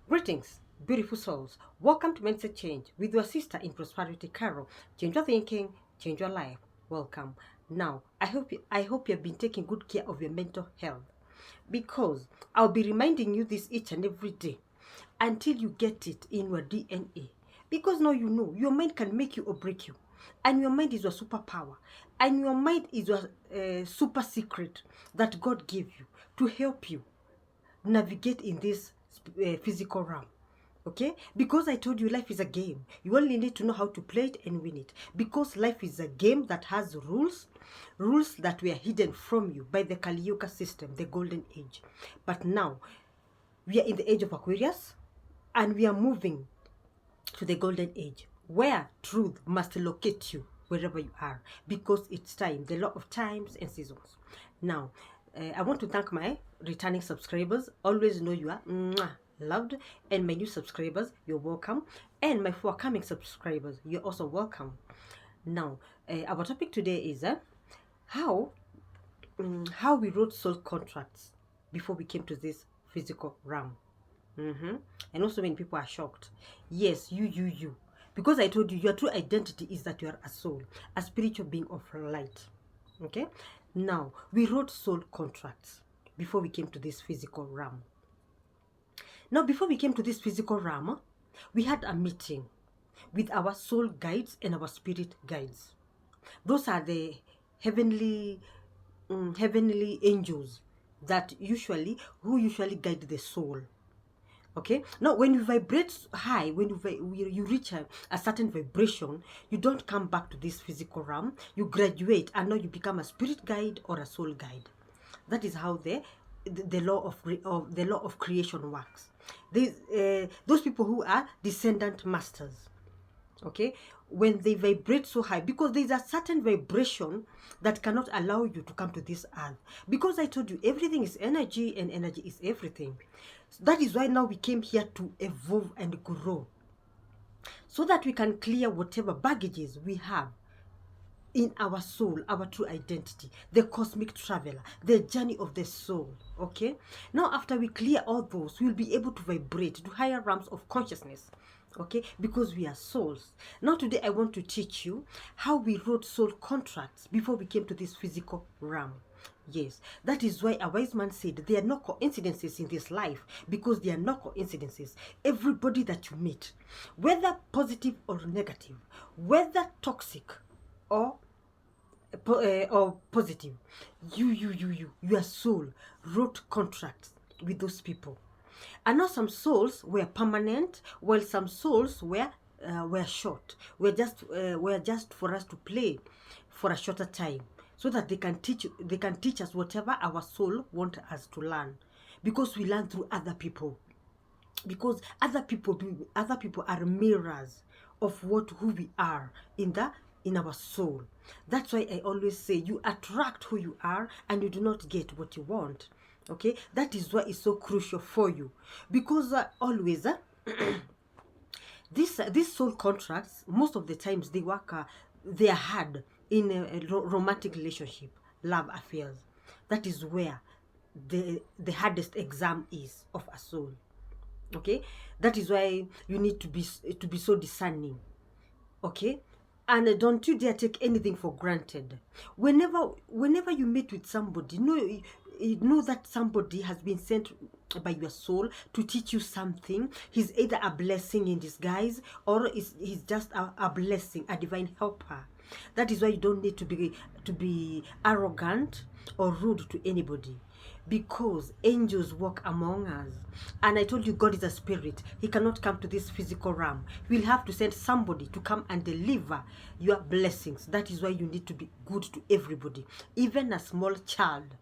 Greetings, beautiful souls. Welcome to Mindset Change with your sister in prosperity, Carol. Change your thinking, change your life. Welcome. Now, I hope you've been taking good care of your mental health, because I'll be reminding you this each and every day until you get it in your DNA. Because now you know your mind can make you or break you, and your mind is your superpower, and your mind is your super secret that God gave you to help you navigate in this physical realm. Okay, because I told you life is a game. You only need to know how to play it and win it, because life is a game that has rules that were hidden from you by the Kali Yuga system, the golden age. But now we are in the age of Aquarius, and we are moving to the golden age where truth must locate you wherever you are, because it's time, the law of times and seasons. Now, I want to thank my returning subscribers. Always know you are loved, and my new subscribers, you're welcome, and my forthcoming subscribers, you're also welcome. Now, our topic today is how we wrote soul contracts before we came to this physical realm. And also many people are shocked. Yes, you. Because I told you, your true identity is that you are a soul, a spiritual being of light. Okay? Now, we wrote soul contracts before we came to this physical realm. Now, before we came to this physical realm, we had a meeting with our soul guides and our spirit guides. Those are the heavenly angels that usually guide the soul. Okay, now when you vibrate high, when you reach a certain vibration, you don't come back to this physical realm. You graduate, and now you become a spirit guide or a soul guide. That is how the law of creation works. Those people who are descendant masters, okay, when they vibrate so high, because there's a certain vibration that cannot allow you to come to this earth, because I told you everything is energy and energy is everything. So that is why now we came here to evolve and grow, so that we can clear whatever baggages we have in our soul, our true identity, the cosmic traveler, the journey of the soul. Okay, now after we clear all those, we'll be able to vibrate to higher realms of consciousness. Okay, because we are souls. Now today I want to teach you how we wrote soul contracts before we came to this physical realm. Yes, that is why a wise man said there are no coincidences in this life, because there are no coincidences. Everybody that you meet, whether positive or negative, whether toxic or positive, your soul wrote contracts with those people. And now some souls were permanent, while some souls were short. Were just for us to play for a shorter time, so that they can teach us whatever our soul want us to learn, because we learn through other people, because other people are mirrors of who we are in our soul. That's why I always say you attract who you are, and you do not get what you want. Okay, that is why it's so crucial for you, because always these soul contracts, most of the times they work, they are hard in a romantic relationship, love affairs. That is where the hardest exam is of a soul. Okay, that is why you need to be so discerning. Okay, and don't you dare take anything for granted. Whenever you meet with somebody, know that somebody has been sent by your soul to teach you something. He's either a blessing in disguise, or he's just a blessing, a divine helper. That is why you don't need to be arrogant or rude to anybody, because angels walk among us. And I told you, God is a spirit. He cannot come to this physical realm. We'll have to send somebody to come and deliver your blessings. That is why you need to be good to everybody. Even a small child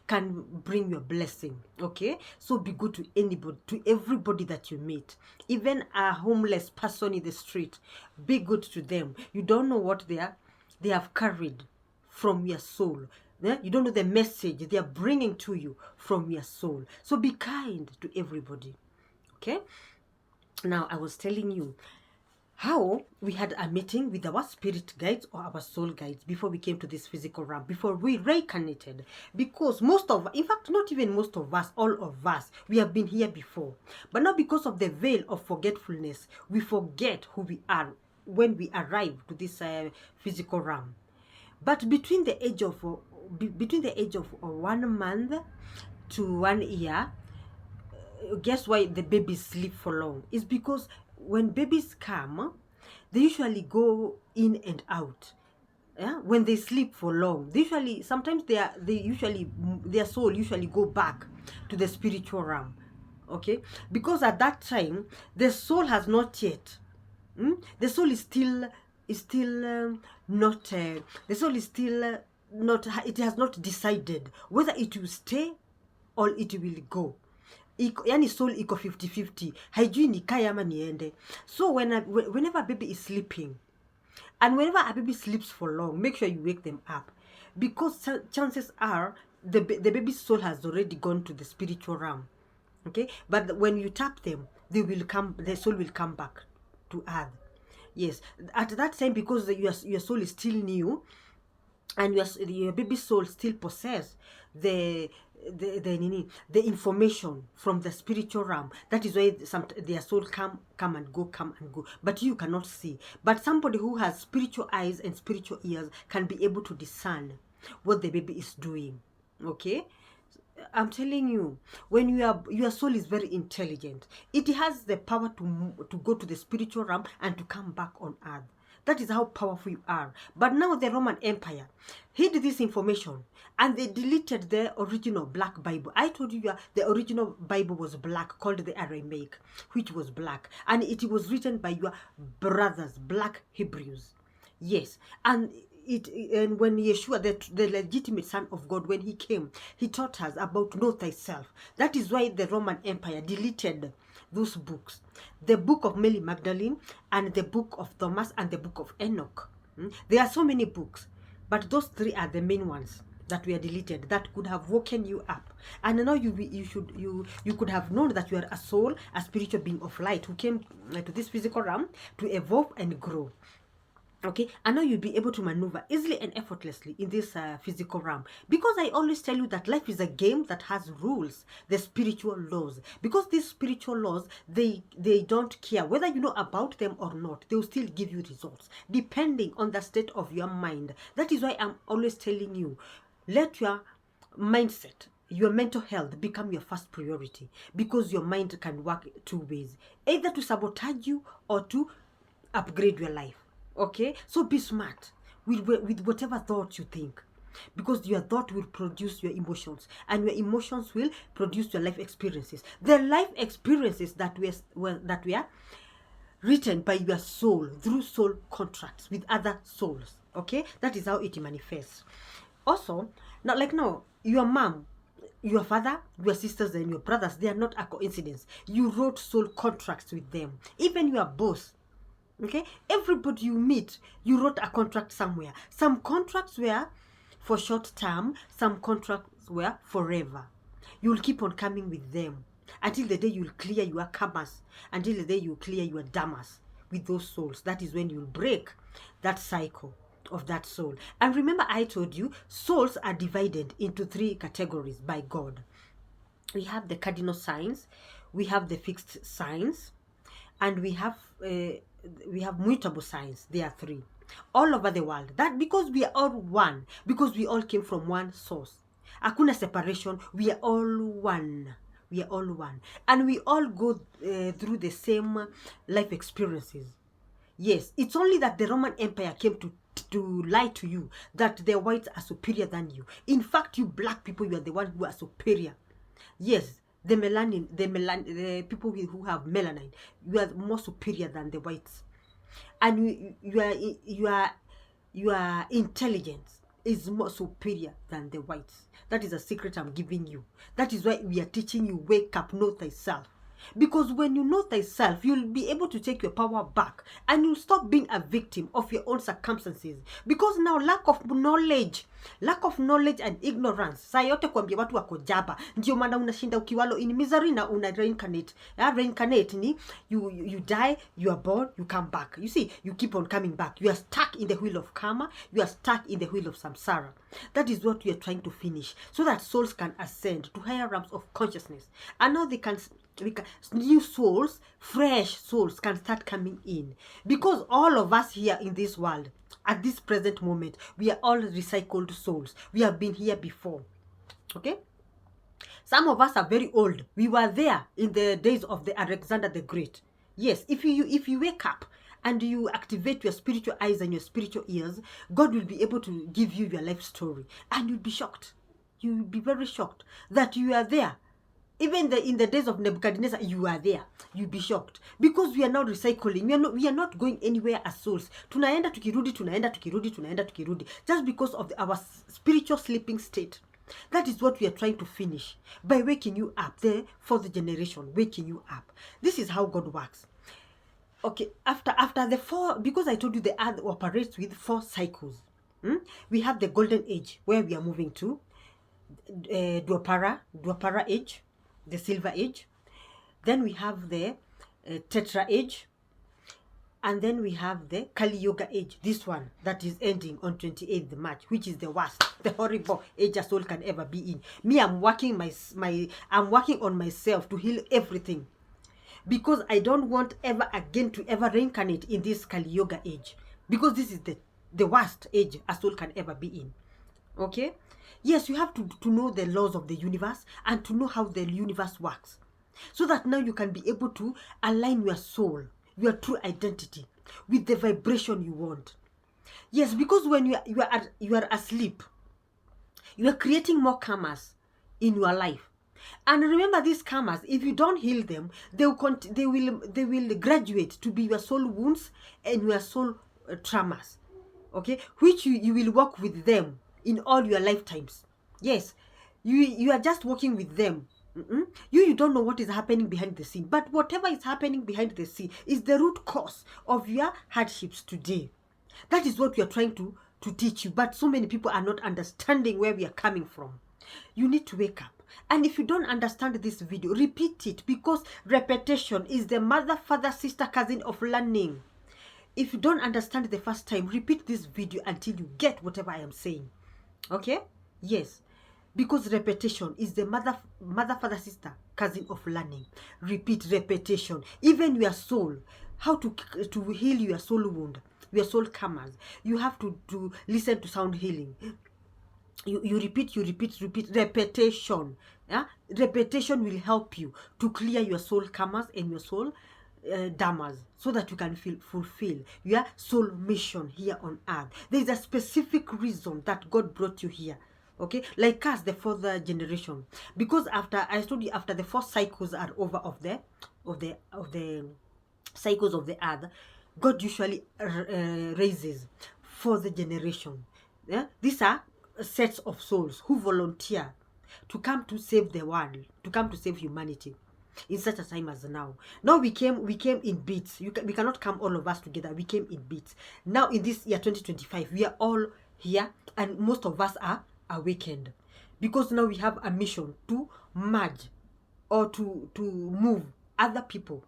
can bring your blessing. Okay, so be good to anybody, to everybody that you meet. Even a homeless person in the street, be good to them. You don't know what they have carried from your soul. You don't know the message they are bringing to you from your soul. So be kind to everybody. Okay, now I was telling you, how we had a meeting with our spirit guides or our soul guides before we came to this physical realm, before we reincarnated. Because in fact, not even most of us, all of us, we have been here before. But now, because of the veil of forgetfulness, we forget who we are when we arrive to this physical realm. But between the age of 1 month to 1 year, guess why the babies sleep for long? It's because when babies come, they usually go in and out. Yeah? When they sleep for long, sometimes their soul usually go back to the spiritual realm. Okay, because at that time the soul has not yet. The soul is still not. The soul is still not. It has not decided whether it will stay or it will go. Yani soul iko 50-50, haijui nikae ama niende. So whenever a baby is sleeping, and whenever a baby sleeps for long, make sure you wake them up, because chances are the baby's soul has already gone to the spiritual realm. Okay, but when you tap them, the soul will come back to earth. Yes, at that time, because your soul is still new, and your baby soul still possess the information from the spiritual realm. That is why their soul come and go, but you cannot see. But somebody who has spiritual eyes and spiritual ears can be able to discern what the baby is doing. Okay, I'm telling you, when your soul is very intelligent, it has the power to go to the spiritual realm and to come back on earth. That is how powerful you are. But now the Roman Empire hid this information, and they deleted the original black Bible. I told you the original Bible was black, called the Aramaic, which was black, and it was written by your brothers, black Hebrews. Yes, and when Yeshua, the legitimate Son of God, when he came, he taught us about know thyself. That is why the Roman Empire deleted those books, the book of Mary Magdalene, and the book of Thomas, and the book of Enoch. There are so many books, but those three are the main ones that were deleted, that could have woken you up. And now you could have known that you are a soul, a spiritual being of light, who came to this physical realm to evolve and grow. Okay, and now you'll be able to maneuver easily and effortlessly in this physical realm, because I always tell you that life is a game that has rules, the spiritual laws. Because these spiritual laws, they don't care whether you know about them or not. They will still give you results depending on the state of your mind. That is why I'm always telling you, let your mindset, your mental health become your first priority, because your mind can work two ways, either to sabotage you or to upgrade your life. Okay, so be smart with whatever thought you think, because your thought will produce your emotions, and your emotions will produce your life experiences. The life experiences that were written by your soul through soul contracts with other souls. Okay, that is how it manifests. Also, now your mom, your father, your sisters, and your brothers, they are not a coincidence. You wrote soul contracts with them. Even your boss. Okay, everybody you meet, you wrote a contract somewhere. Some contracts were for short term, some contracts were forever. You'll keep on coming with them until the day you'll clear your karmas, until the day you clear your dharmas with those souls. That is when you'll break that cycle of that soul. And remember, I told you souls are divided into 3 categories by God. We have the cardinal signs, we have the fixed signs, and we have mutable signs. There are 3 all over the world. That because we are all one, because we all came from one source. Hakuna separation. We are all one. We are all one, and we all go through the same life experiences. Yes, it's only that the Roman Empire came to lie to you that the whites are superior than you. In fact, you black people, you are the ones who are superior. Yes, the people who have melanin, you are more superior than the whites, and your intelligence is more superior than the whites. That is a secret I'm giving you. That is why we are teaching you, wake up, know thyself. Because when you know thyself, you'll be able to take your power back, and you'll stop being a victim of your own circumstances. Because now lack of knowledge Lack of knowledge and ignorance. Saa yote kuambia watu wako jaba. Ndio maana unashinda ukiwalo in misery na una reincarnate. Reincarnate ni you die, you are born, you come back. You see, you keep on coming back. You are stuck in the wheel of karma. You are stuck in the wheel of samsara. That is what we are trying to finish, so that souls can ascend to higher realms of consciousness. And now new souls, fresh souls can start coming in, because all of us here in this world at this present moment, we are all recycled souls. We have been here before. Okay, some of us are very old. We were there in the days of the Alexander the Great. Yes, if you wake up and you activate your spiritual eyes and your spiritual ears, God will be able to give you your life story, and you'll be shocked. You'll be very shocked that you are there. Even in the days of Nebuchadnezzar, you are there. You'll be shocked, because we are now recycling. We are not going anywhere as souls. Tunaenda tukirudi, just because of our spiritual sleeping state. That is what we are trying to finish by waking you up. The fourth generation, waking you up. This is how God works. Okay, after the four, because I told you the earth operates with 4 cycles. We have the golden age, where we are moving to Dwapara age, the silver age. Then we have the tetra age, and then we have the Kali Yoga age, this one that is ending on 28th March, which is the worst, the horrible age a soul can ever be in. Me, I'm working I'm working on myself to heal everything, because I don't want ever again to ever reincarnate in this Kali Yoga age, because this is the worst age a soul can ever be in. Okay, yes, you have to know the laws of the universe and to know how the universe works, so that now you can be able to align your soul, your true identity, with the vibration you want. Yes, because when you are asleep, you are creating more karmas in your life. And remember, these karmas, if you don't heal them, they will graduate to be your soul wounds and your soul traumas. Okay, which you will work with them in all your lifetimes. Yes, you are just working with them. You don't know what is happening behind the scene, but whatever is happening behind the scene is the root cause of your hardships today. That is what we are trying to teach you, but so many people are not understanding where we are coming from. You need to wake up. And if you don't understand this video, repeat it, because repetition is the mother, father, sister, cousin of learning. If you don't understand the first time, repeat this video until you get whatever I am saying. Okay? Yes. Because repetition is the mother, father, sister, cousin of learning. Repeat, repetition. Even your soul, how to heal your soul wound, your soul karmas. You have to listen to sound healing. You repeat, repetition. Yeah? Repetition will help you to clear your soul karmas and your soul dharmas, so that you can fulfill your soul mission here on earth. There is a specific reason that God brought you here. Okay, like us, the 4th generation, because after I told you, after the 4 cycles are over of the cycles of the earth, God usually raises 4th generation. Yeah, these are sets of souls who volunteer to come to save the world, to come to save humanity in such a time as now. Now we came in bits. We cannot come all of us together. We came in bits. Now in this year 2025, we are all here, and most of us are awakened, because now we have a mission to merge or to move other people,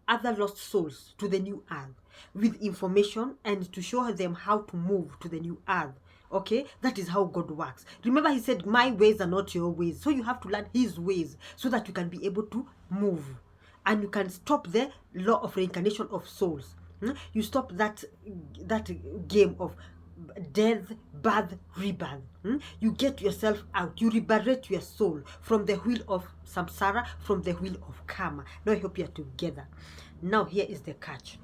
other lost souls to the new earth with information, and to show them how to move to the new earth. Okay, that is how God works. Remember, he said, my ways are not your ways. So you have to learn his ways, so that you can be able to move, and you can stop the law of reincarnation of souls. You stop that game of death, birth, rebirth. You get yourself out. You liberate your soul from the wheel of samsara, from the wheel of karma. Now I hope you are together. Now here is the catch.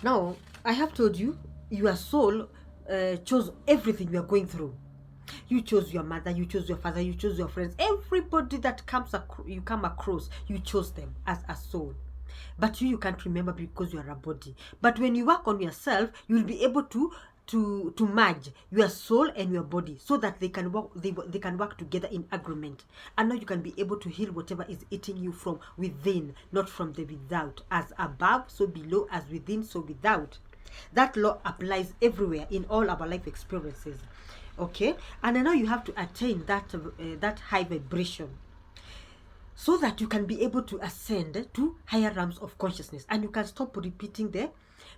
Now I have told you, your soul chose everything you are going through. You chose your mother, you chose your father, you chose your friends. Everybody that you come across, you chose them as a soul. But you can't remember, because you are a body. But when you work on yourself, you will be able to merge your soul and your body, so that they can work together in agreement. And now you can be able to heal whatever is eating you from within, not from the without. As above, so below; as within, so without. That law applies everywhere in all our life experiences. Okay, and now you have to attain that high vibration, so that you can be able to ascend to higher realms of consciousness, and you can stop repeating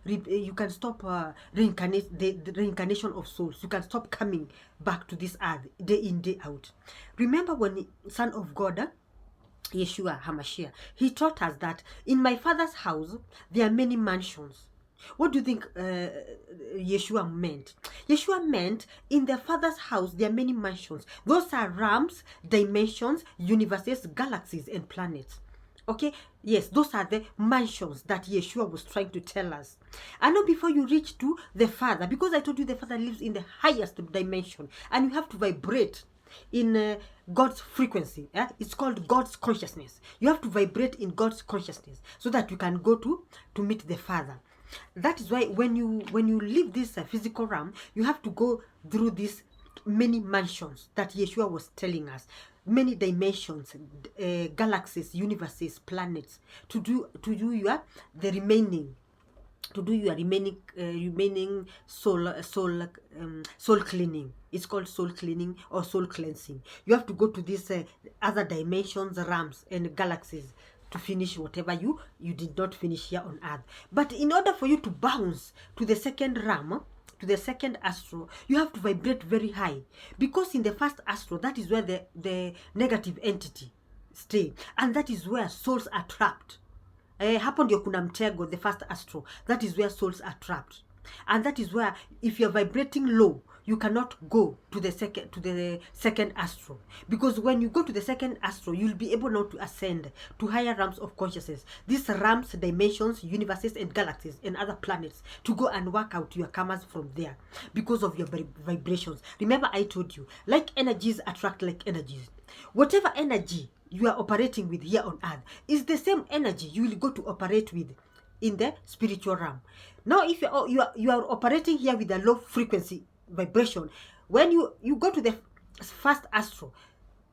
you can stop the reincarnation of souls. You can stop coming back to this earth day in, day out. Remember when Son of God, Yeshua HaMashiach, he taught us that in my Father's house there are many mansions. What do you think Yeshua meant? Yeshua meant in the Father's house there are many mansions. Those are realms, dimensions, universes, galaxies, and planets. Okay, yes, those are the mansions that Yeshua was trying to tell us. And now before you reach to the Father, because I told you the Father lives in the highest dimension, and you have to vibrate in God's frequency. It's called God's consciousness. You have to vibrate in God's consciousness so that you can go to meet the Father. That is why when you leave this physical realm, you have to go through these many mansions that Yeshua was telling us, many dimensions, galaxies, universes, planets, to do your remaining soul cleaning. It's called soul cleaning or soul cleansing. You have to go to these other dimensions, realms, and galaxies to finish whatever you did not finish here on earth. But in order for you to bounce to the second realm, to the second astro, you have to vibrate very high, because in the first astro, that is where the negative entity stay, and that is where souls are trapped. Hapo ndio kuna mtego, the first astro. That is where souls are trapped, and that is where if you're vibrating low, you cannot go to the second astro, because when you go to the second astro, you'll be able now to ascend to higher realms of consciousness. These realms, dimensions, universes, and galaxies, and other planets, to go and work out your karmas from there because of your vibrations. Remember, I told you, like energies attract like energies. Whatever energy you are operating with here on earth is the same energy you will go to operate with in the spiritual realm. Now, if you are operating here with a low frequency vibration, when you go to the first astro,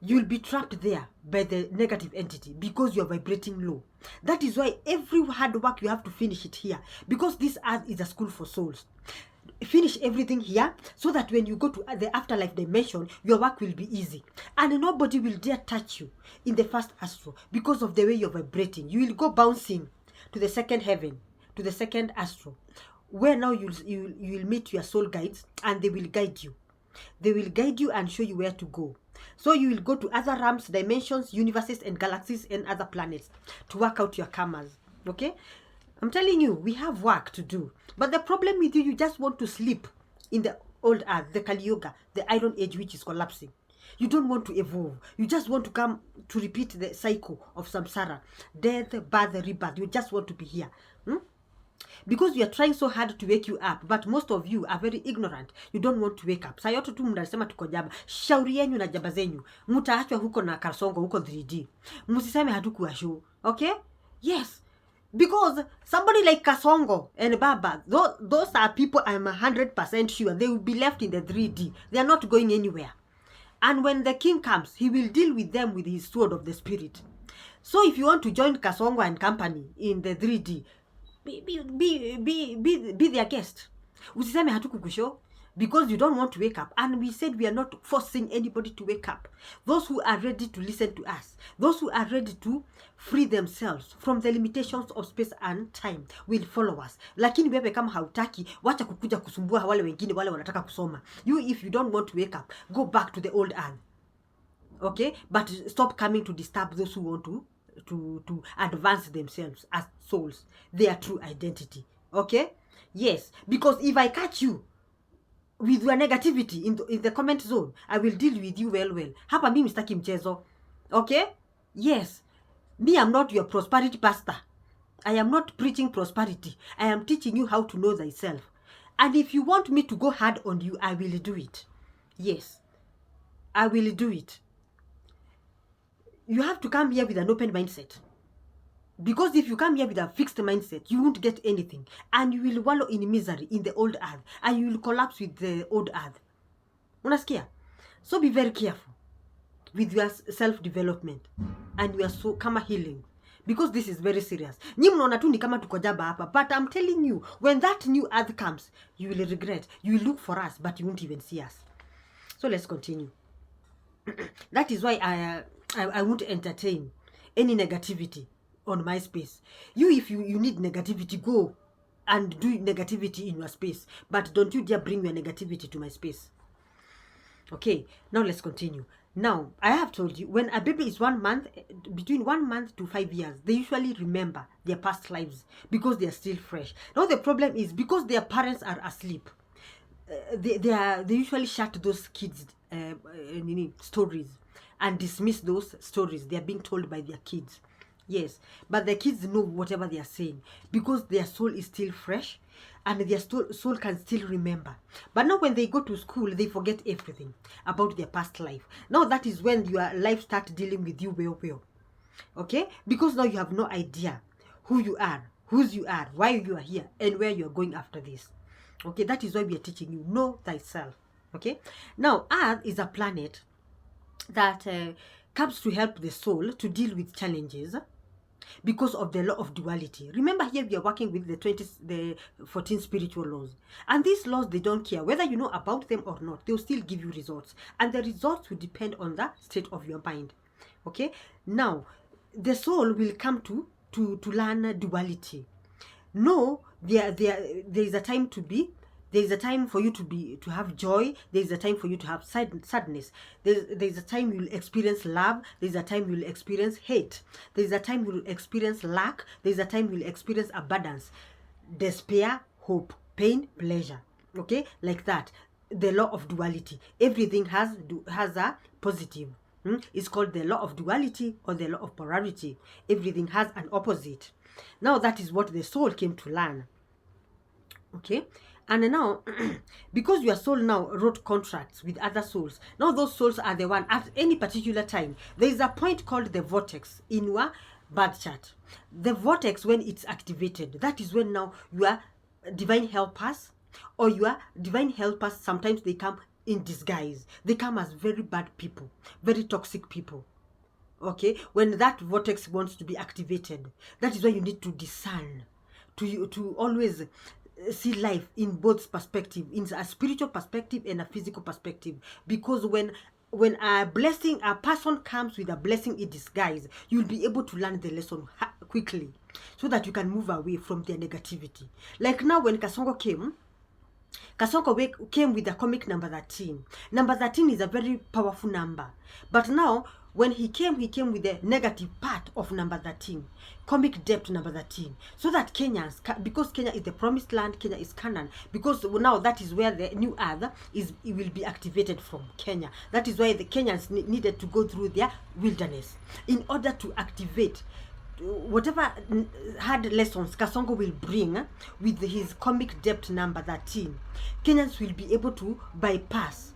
you'll be trapped there by the negative entity because you're vibrating low. That is why every hard work you have to finish it here, because this earth is a school for souls. Finish everything here so that when you go to the afterlife dimension, your work will be easy, and nobody will dare touch you in the first astro because of the way you're vibrating. You will go bouncing to the second heaven, to the second astro, where now you will meet your soul guides, and they will guide you. They will guide you and show you where to go. So you will go to other realms, dimensions, universes, and galaxies, and other planets to work out your karmas. Okay? I'm telling you, we have work to do. But the problem with you, you just want to sleep in the old earth, the Kali Yuga, the Iron Age, which is collapsing. You don't want to evolve. You just want to come to repeat the cycle of samsara, death, birth, rebirth. You just want to be here. Because you are trying so hard to wake you up, but most of you are very ignorant. You don't want to wake up. Saa yote tu mnasema tuko jaba. Shauri yenu na jaba zenyu. Mutaachwa huko na Kasongo, huko 3D. Msiseme hatukuwa show. Okay? Yes. Because somebody like Kasongo and Baba, those are people I'm 100% sure they will be left in the 3D. They are not going anywhere. And when the king comes, he will deal with them with his sword of the spirit. So if you want to join Kasongo and company in the 3D, be their guest. Usiseme hatukukusho, because you don't want to wake up. And we said we are not forcing anybody to wake up. Those who are ready to listen to us, those who are ready to free themselves from the limitations of space and time will follow us. Lakini wewe kama hautaki, wacha kukuja kusumbua wale wengine wale wanataka kusoma. You, if you don't want to wake up, go back to the old earth. Okay? But stop coming to disturb those who want to advance themselves as souls, their true identity. Okay? Yes, because if I catch you with your negativity in the comment zone, I will deal with you well. Hapa mimi sitaki mchezo. Okay? Yes. Me, I'm not your prosperity pastor. I am not preaching prosperity. I am teaching you how to know thyself. And if you want me to go hard on you, I will do it. Yes. I will do it. You have to come here with an open mindset. Because if you come here with a fixed mindset, you won't get anything. And you will wallow in misery in the old earth. And you will collapse with the old earth. Unasikia? So be very careful with your self-development and your soul kama healing. Because this is very serious. Nyi mnaona tu ni kama tuko jaba hapa. But I'm telling you, when that new earth comes, you will regret. You will look for us, but you won't even see us. So let's continue. That is why I won't entertain any negativity on my space. If you need negativity, go and do negativity in your space, but don't you dare bring your negativity to my space. Okay, now let's continue. Now, I have told you, when a baby is 1 month, between 1 month to 5 years, they usually remember their past lives because they are still fresh. Now, the problem is because their parents are asleep, they usually shut those kids' stories and dismiss those stories they are being told by their kids. Yes, but the kids know whatever they are saying because their soul is still fresh and their soul can still remember. But now when they go to school, they forget everything about their past life. Now that is when your life starts dealing with you well. Okay? Because now you have no idea who you are, whose you are, why you are here, and where you are going after this. Okay? That is why we are teaching you, know thyself. Okay? Now, Earth is a planet that comes to help the soul to deal with challenges because of the law of duality. Remember, here we are working with the 14 spiritual laws, and these laws, they don't care whether you know about them or not. They'll still give you results, and the results will depend on the state of your mind. Okay, now the soul will come to learn duality. No, there is a time to be. There is a time for you to have joy. There is a time for you to have sadness. There is a time you will experience love. There is a time you will experience hate. There is a time you will experience lack. There is a time you will experience abundance, despair, hope, pain, pleasure. Okay, like that. The law of duality. Everything has a positive. It's called the law of duality or the law of polarity. Everything has an opposite. Now that is what the soul came to learn. Okay. And now, because your soul now wrote contracts with other souls, now those souls are the one at any particular time. There is a point called the vortex in your birth chart. The vortex, when it's activated, that is when now your divine helpers or your divine helpers, sometimes they come in disguise. They come as very bad people, very toxic people. Okay, when that vortex wants to be activated, that is why you need to discern, to always see life in both perspective, in a spiritual perspective and a physical perspective. Because when a person comes with a blessing in disguise, you'll be able to learn the lesson quickly so that you can move away from their negativity. Like now when Kasongo came with the comic number 13. Number 13 is a very powerful number. But now, when he came with the negative part of number 13, comic depth number 13. So that Kenyans, because Kenya is the promised land, Kenya is Canaan, because now that is where the new earth will be activated from, Kenya. That is why the Kenyans needed to go through their wilderness in order to activate whatever hard lessons Kasongo will bring with his comic depth number 13. Kenyans will be able to bypass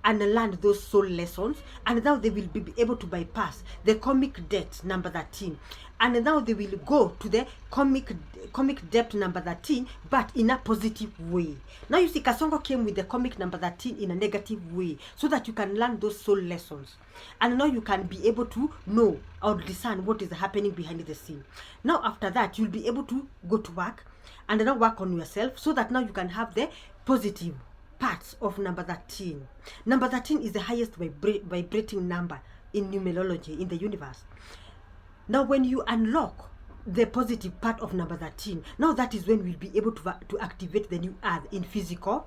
and learn those soul lessons, and now they will be able to bypass the comic depth number 13, and now they will go to the comic depth number 13, but in a positive way. Now you see, Kasongo came with the comic number 13 in a negative way, so that you can learn those soul lessons, and now you can be able to know or discern what is happening behind the scene. Now after that, you'll be able to go to work and now work on yourself, so that now you can have the positive parts of number 13. Number 13 is the highest vibrating number in numerology in the universe. Now when you unlock the positive part of number 13, now that is when we'll be able to activate the new earth in physical,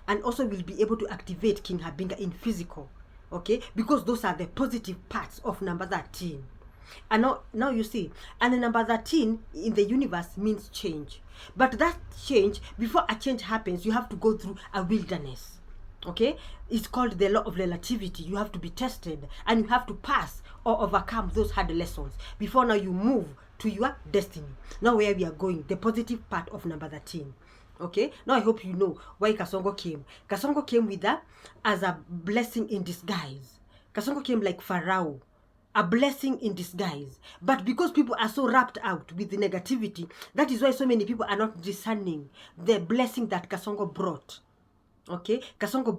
and also we'll be able to activate King Habinga in physical. Okay, because those are the positive parts of number 13. And now you see, and number 13 in the universe means change. But that change, before a change happens, you have to go through a wilderness. Okay, it's called the law of relativity. You have to be tested, and you have to pass or overcome those hard lessons before now you move to your destiny. Now where we are going, the positive part of number 13. Okay, now I hope you know why Kasongo came. Kasongo came with that as a blessing in disguise. Kasongo came like Pharaoh, a blessing in disguise. But because people are so wrapped out with the negativity, that is why so many people are not discerning the blessing that Kasongo brought. Okay, Kasongo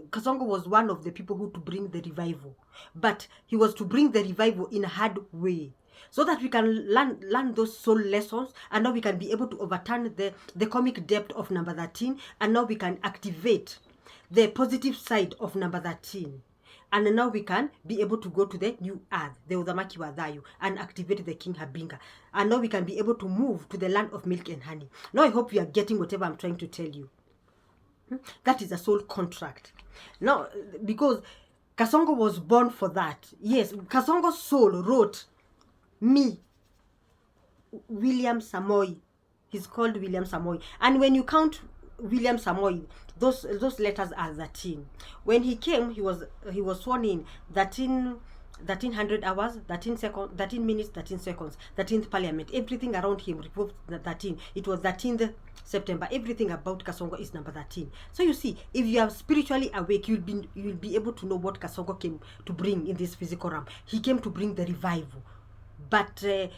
Kasongo was one of the people who to bring the revival, but he was to bring the revival in a hard way, so that we can learn those soul lessons, and now we can be able to overturn the comic depth of number 13, and now we can activate the positive side of number 13. And now we can be able to go to the new earth, the Udhamaki Wadayu, and activate the King Habinga. And now we can be able to move to the land of milk and honey. Now I hope you are getting whatever I'm trying to tell you. That is a soul contract. Now, because Kasongo was born for that. Yes, Kasongo's soul wrote me, William Samoy. He's called William Samoy. And when you count William Samoy, those letters are 13. When he came, he was sworn in 1300 hours, 13 seconds, 13 minutes, 13 seconds, 13th parliament. Everything around him revolved 13. It was 13th September. Everything about Kasongo is number 13. So you see, if you are spiritually awake, you'll be able to know what Kasongo came to bring in this physical realm. He came to bring the revival. But the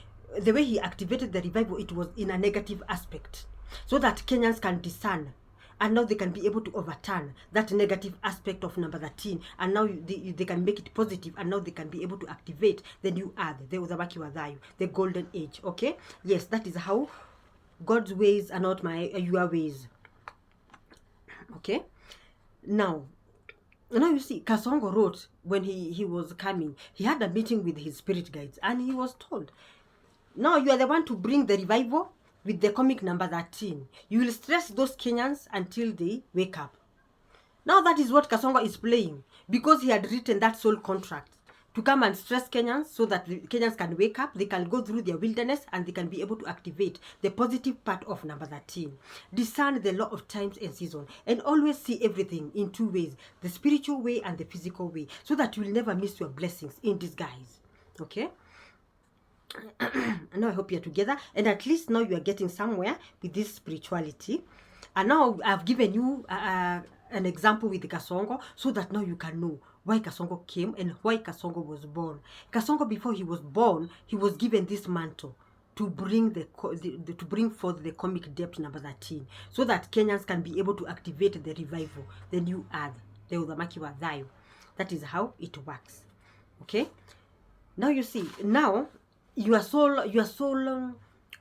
way he activated the revival, it was in a negative aspect, so that Kenyans can discern, and now they can be able to overturn that negative aspect of number 13, and now they can make it positive, and now they can be able to activate the new earth, the Udhamaki Wadayu, the golden age. Okay, yes, that is how God's ways are not your ways. Okay, now you see, Kasongo wrote when he was coming, he had a meeting with his spirit guides, and he was told, now you are the one to bring the revival with the comic number 13. You will stress those Kenyans until they wake up. Now that is what Kasongo is playing, because he had written that soul contract to come and stress Kenyans so that the Kenyans can wake up, they can go through their wilderness, and they can be able to activate the positive part of number 13. Discern the law of times and season, and always see everything in two ways, the spiritual way and the physical way, so that you will never miss your blessings in disguise. Okay? Now I hope you're together, and at least now you are getting somewhere with this spirituality. And now I've given you an example with Kasongo, so that now you can know why Kasongo came and why Kasongo was born. Kasongo, before he was born, he was given this mantle to bring to bring forth the comic depth number 13, so that Kenyans can be able to activate the revival, the new earth, the Udhamaki Wadayu. That is how it works. Okay, now you see, now your soul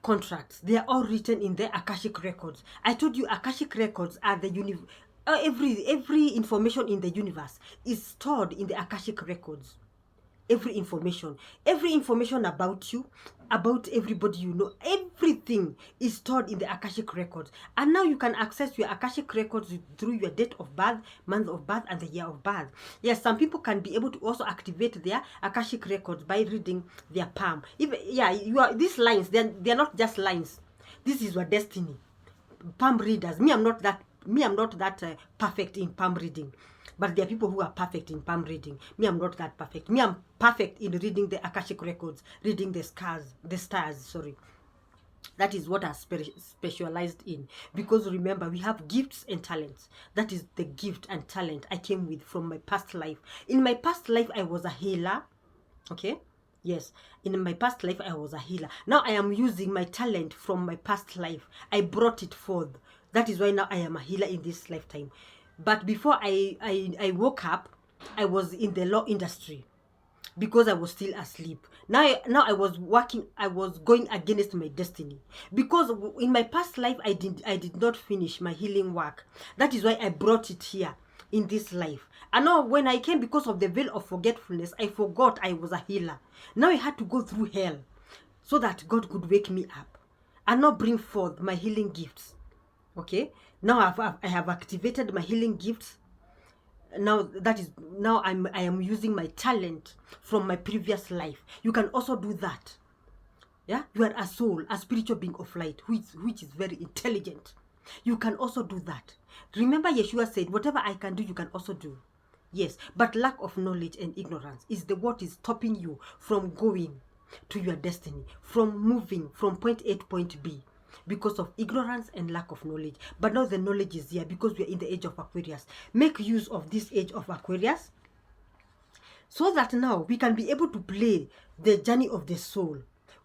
contracts, they are all written in the Akashic Records. I told you Akashic Records are the every information in the universe is stored in the Akashic Records. Every information about you, about everybody you know, everything is stored in the Akashic Records. And now you can access your Akashic Records through your date of birth, month of birth, and the year of birth. Yes, some people can be able to also activate their Akashic Records by reading their palm. These lines, they're not just lines. This is your destiny. Palm readers. Me, I'm not that perfect in palm reading. But there are people who are perfect in palm reading. Me, I'm not that perfect. Me, I'm perfect in reading the Akashic Records, reading the stars, sorry. That is what I'm specialized in. Because remember, we have gifts and talents. That is the gift and talent I came with from my past life. In my past life, I was a healer. Okay? Yes. In my past life, I was a healer. Now I am using my talent from my past life. I brought it forth. That is why now I am a healer in this lifetime. But before I woke up, I was in the law industry because I was still asleep. Now I was working, I was going against my destiny. Because in my past life, I did not finish my healing work. That is why I brought it here in this life. And now when I came, because of the veil of forgetfulness, I forgot I was a healer. Now I had to go through hell so that God could wake me up and now bring forth my healing gifts. Okay, now I have activated my healing gifts. Now I am using my talent from my previous life. You can also do that. Yeah, you are a soul, a spiritual being of light, which is very intelligent. You can also do that. Remember, Yeshua said, whatever I can do, you can also do. Yes, but lack of knowledge and ignorance is what is stopping you from going to your destiny, from moving from point A to point B. Because of ignorance and lack of knowledge. But now the knowledge is here because we are in the age of Aquarius. Make use of this age of Aquarius so that now we can be able to play the journey of the soul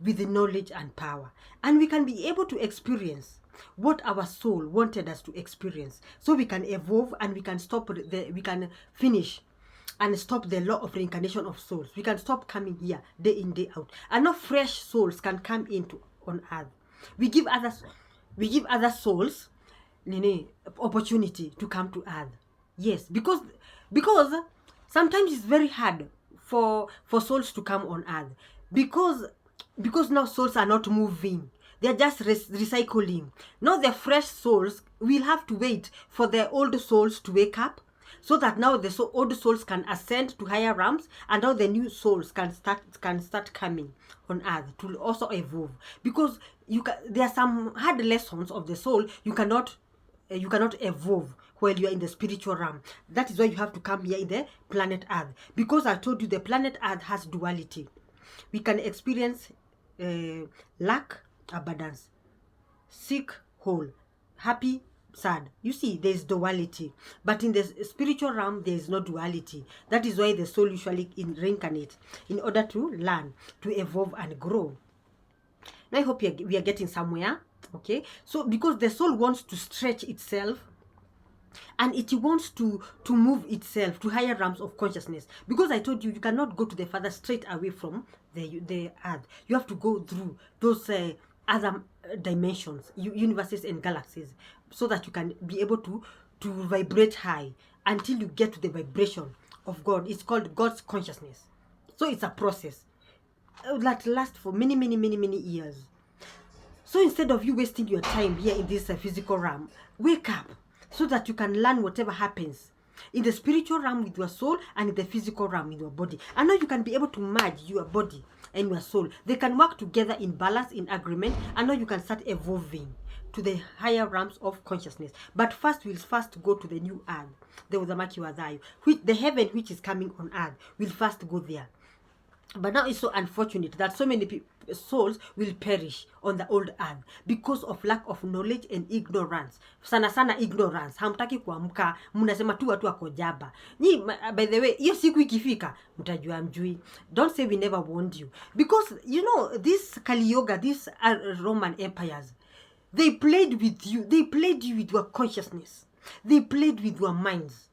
with the knowledge and power. And we can be able to experience what our soul wanted us to experience. So we can evolve and we can we can finish and stop the law of reincarnation of souls. We can stop coming here day in, day out. And now fresh souls can come on earth. We give other souls opportunity to come to earth. Yes, because sometimes it's very hard for souls to come on earth, because now souls are not moving. They're just recycling. Now the fresh souls will have to wait for the old souls to wake up, so that now the old souls can ascend to higher realms, and now the new souls can start coming on earth to also evolve. Because there are some hard lessons of the soul you cannot evolve while you are in the spiritual realm. That is why you have to come here in the planet Earth. Because I told you the planet Earth has duality. We can experience lack, abundance, sick, whole, happy, sad. You see, there is duality. But in the spiritual realm, there is no duality. That is why the soul usually reincarnates in order to learn, to evolve and grow. Now I hope we are getting somewhere. Okay, so because the soul wants to stretch itself, and it wants to move itself to higher realms of consciousness. Because I told you, you cannot go to the Father straight away from the earth. You have to go through those other dimensions, universes and galaxies, so that you can be able to vibrate high until you get to the vibration of God. It's called God's consciousness. So it's a process that lasts for many years. So instead of you wasting your time here in this physical realm, wake up so that you can learn whatever happens in the spiritual realm with your soul and in the physical realm with your body. And now you can be able to merge your body and your soul. They can work together in balance, in agreement, and now you can start evolving to the higher realms of consciousness. But first, we'll first go to the new earth, the Uzamaki Wadayu, which the heaven which is coming on earth. We'll first go there. But now it's so unfortunate that so many souls will perish on the old earth because of lack of knowledge and ignorance. Sana ignorance. Hamtaki kuamka, mnasema tu watu wako jaba. By the way, hiyo siku ikifika, mtajua mjui. Don't say we never warned you. Because, you know, this Kali Yoga, these Roman empires, they played with you. They played you with your consciousness. They played with your minds.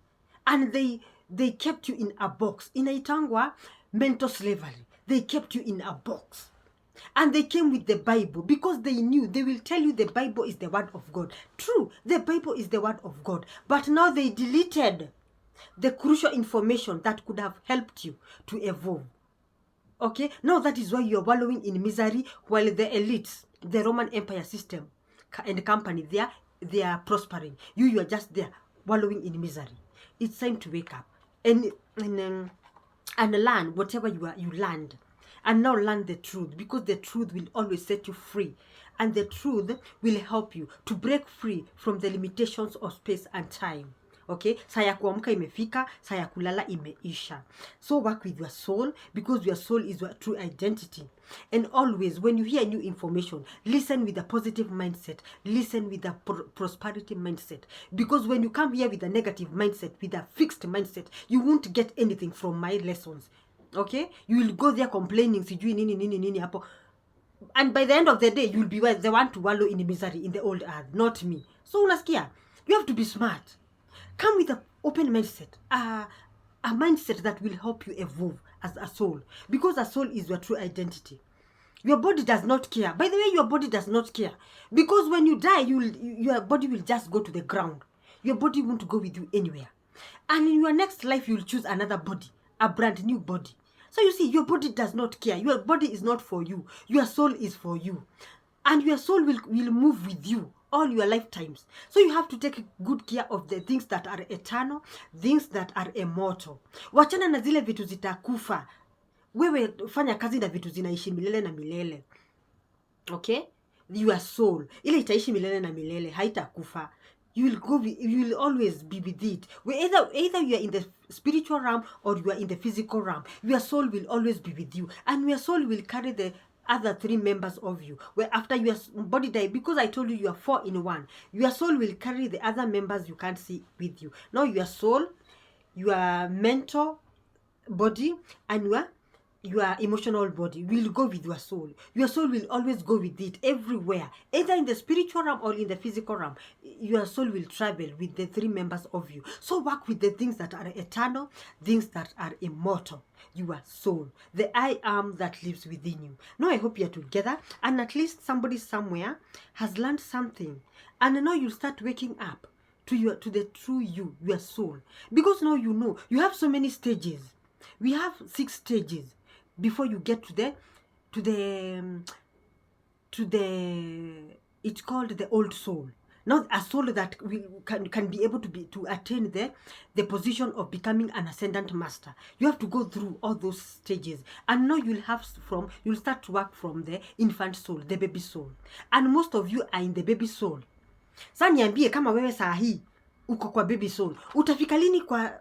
And they kept you in a box. Inaitangwa mental slavery. They kept you in a box. And they came with the Bible because they knew, they will tell you the Bible is the word of God. True, the Bible is the word of God. But now they deleted the crucial information that could have helped you to evolve. Okay, now that is why you are wallowing in misery while the elites, the Roman Empire system and company, they are prospering. You are just there wallowing in misery. It's time to wake up and learn whatever you learned. And now learn the truth, because the truth will always set you free. And the truth will help you to break free from the limitations of space and time. Okay? Saya kuamka imefika, saya kulala imeisha. So work with your soul, because your soul is your true identity. And always, when you hear new information, listen with a positive mindset. Listen with a prosperity mindset. Because when you come here with a negative mindset, with a fixed mindset, you won't get anything from my lessons. Okay? You will go there complaining, sijui nini hapo. And by the end of the day, you will be the one to wallow in misery in the old earth, not me. So unasikia, you have to be smart. Come with an open mindset, a mindset that will help you evolve as a soul. Because a soul is your true identity. Your body does not care. By the way, your body does not care. Because when you die, your body will just go to the ground. Your body won't go with you anywhere. And in your next life, you will choose another body, a brand new body. So you see, your body does not care. Your body is not for you. Your soul is for you. And your soul will move with you all your lifetimes. So you have to take good care of the things that are eternal, things that are immortal. Wachana na zile vitu zitakufa. Wewe fanya kazi na vitu zinaishi milele na milele. Okay? Your soul, ile itaishi milele na milele, haitakufa. You will always be with it. Either you are in the spiritual realm or you are in the physical realm. Your soul will always be with you. And your soul will carry the other 3 members of you. Where after your body dies, because I told you are 4 in 1, your soul will carry the other members you can't see with you. Now your soul, your mental body, and your emotional body will go with your soul. Your soul will always go with it everywhere. Either in the spiritual realm or in the physical realm. Your soul will travel with the 3 members of you. So work with the things that are eternal, things that are immortal. Your soul, the I am that lives within you. Now I hope you're together, and at least somebody somewhere has learned something. And now you start waking up to the true you, your soul. Because now you know you have so many stages. We have 6 stages before you get to the it's called the old soul. Now a soul that can be able to attain the position of becoming an ascendant master. You have to go through all those stages, and now you'll start to work from the infant soul, the baby soul, and most of you are in the baby soul. Sasa niambie, kama wewe saa hii uko kwa baby soul, utafika lini kwa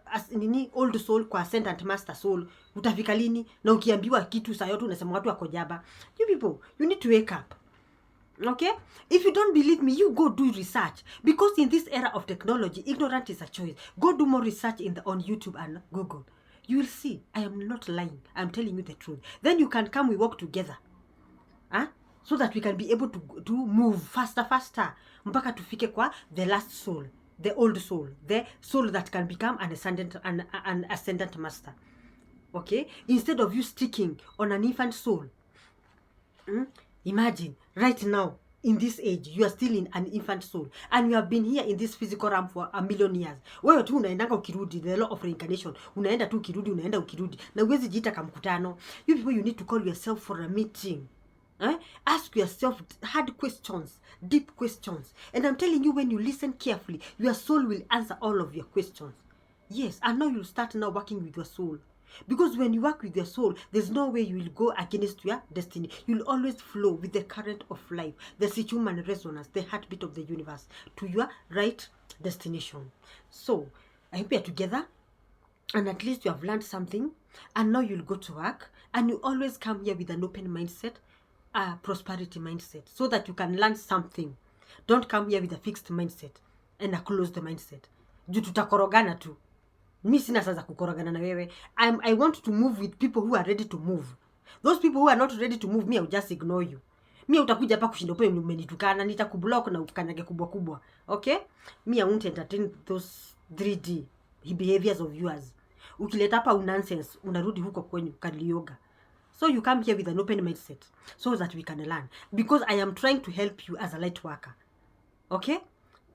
old soul, kwa ascendant master soul? Utafika lini? Na ukiambiwa kitu saa yote unasema watu wako jaba. You people, you need to wake up. Okay, if you don't believe me, you go do research, because in this era of technology, ignorance is a choice. Go do more research on YouTube and Google. You will see I am not lying. I'm telling you the truth. Then you can come, we work together, so that we can be able to move faster mpaka tufike kwa the last soul, the old soul, the soul that can become an ascendant master. Okay, instead of you sticking on an infant soul. Imagine right now, in this age, you are still in an infant soul, and you have been here in this physical realm for 1,000,000 years. Wewe tu unaendanga ukirudi, the law of reincarnation. Unaenda tu ukirudi, unaenda ukirudi. Na uwezi jiita kamkutano. You people, you need to call yourself for a meeting. Ask yourself hard questions, deep questions. And I'm telling you, when you listen carefully, your soul will answer all of your questions. Yes, and now you'll start now working with your soul. Because when you work with your soul, there's no way you will go against your destiny. You'll always flow with the current of life, the human resonance, the heartbeat of the universe, to your right destination. So, I hope you're together, and at least you have learned something, and now you'll go to work, and you always come here with an open mindset, a prosperity mindset, so that you can learn something. Don't come here with a fixed mindset and a closed mindset. Juu tutakorogana tu. Mi sina saa za kukorogana na wewe. I want to move with people who are ready to move. Those people who are not ready to move, me I'll just ignore you. Mi utakuja hapa kushinda upe umenitukana, nitakublock na ukanyage kubwa. Okay? Me I won't entertain those 3D behaviors of yours. Ukileta hapa nonsense, unarudi huko kwenye kalioga. So you come here with an open mindset so that we can learn. Because I am trying to help you as a light worker. Okay?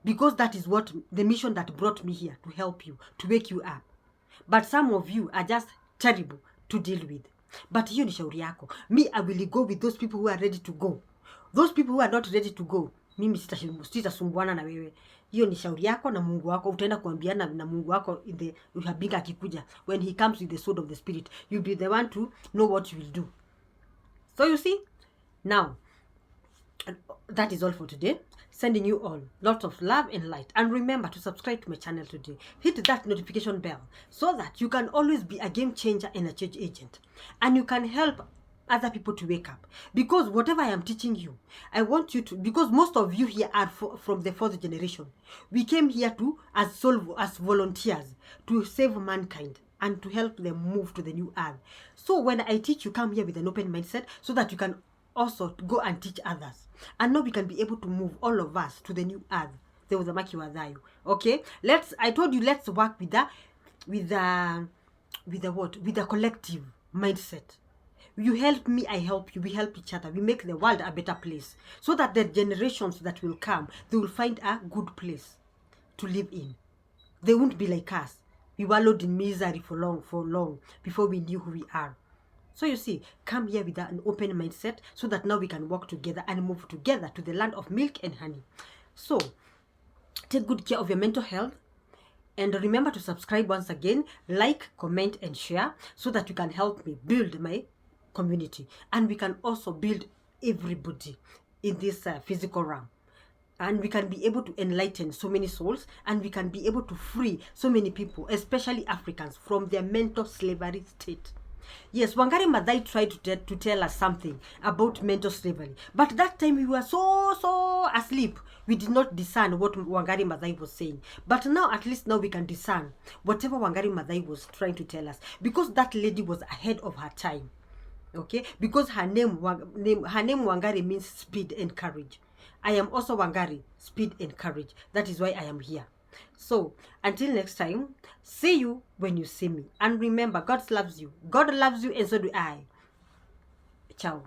Because that is what the mission that brought me here, to help you, to wake you up. But some of you are just terrible to deal with. But hiyo ni shauri yako. Me, I will go with those people who are ready to go. Those people who are not ready to go, mimi sitasumbuana na wewe. Hiyo ni shauri yako na Mungu wako. Utaenda kuambiana na Mungu wako in the uhabinga akikuja. When he comes with the sword of the spirit, you'll be the one to know what you will do. So you see, now, that is all for today. Sending you all lots of love and light. And remember to subscribe to my channel today. Hit that notification bell so that you can always be a game changer and a change agent. And you can help other people to wake up. Because whatever I am teaching you, I want you to, because most of you here are from the 4th generation. We came here as volunteers to save mankind and to help them move to the new earth. So when I teach, you come here with an open mindset so that you can also go and teach others. And now we can be able to move all of us to the new earth. There was a maki wadayo. Okay? I told you, let's work with the collective mindset. You help me, I help you, we help each other. We make the world a better place. So that the generations that will come, they will find a good place to live in. They won't be like us. We wallowed in misery for long before we knew who we are. So you see, come here with an open mindset so that now we can work together and move together to the land of milk and honey. So, take good care of your mental health. And remember to subscribe once again, like, comment, and share so that you can help me build my community. And we can also build everybody in this physical realm. And we can be able to enlighten so many souls, and we can be able to free so many people, especially Africans, from their mental slavery state. Yes, Wangari Maathai tried to tell us something about mental slavery. But that time we were so asleep. We did not discern what Wangari Maathai was saying. But now, at least now we can discern whatever Wangari Maathai was trying to tell us. Because that lady was ahead of her time. Okay? Because her name Wangari means speed and courage. I am also Wangari, speed and courage. That is why I am here. So, until next time, see you when you see me. And remember, God loves you. God loves you, and so do I. Ciao.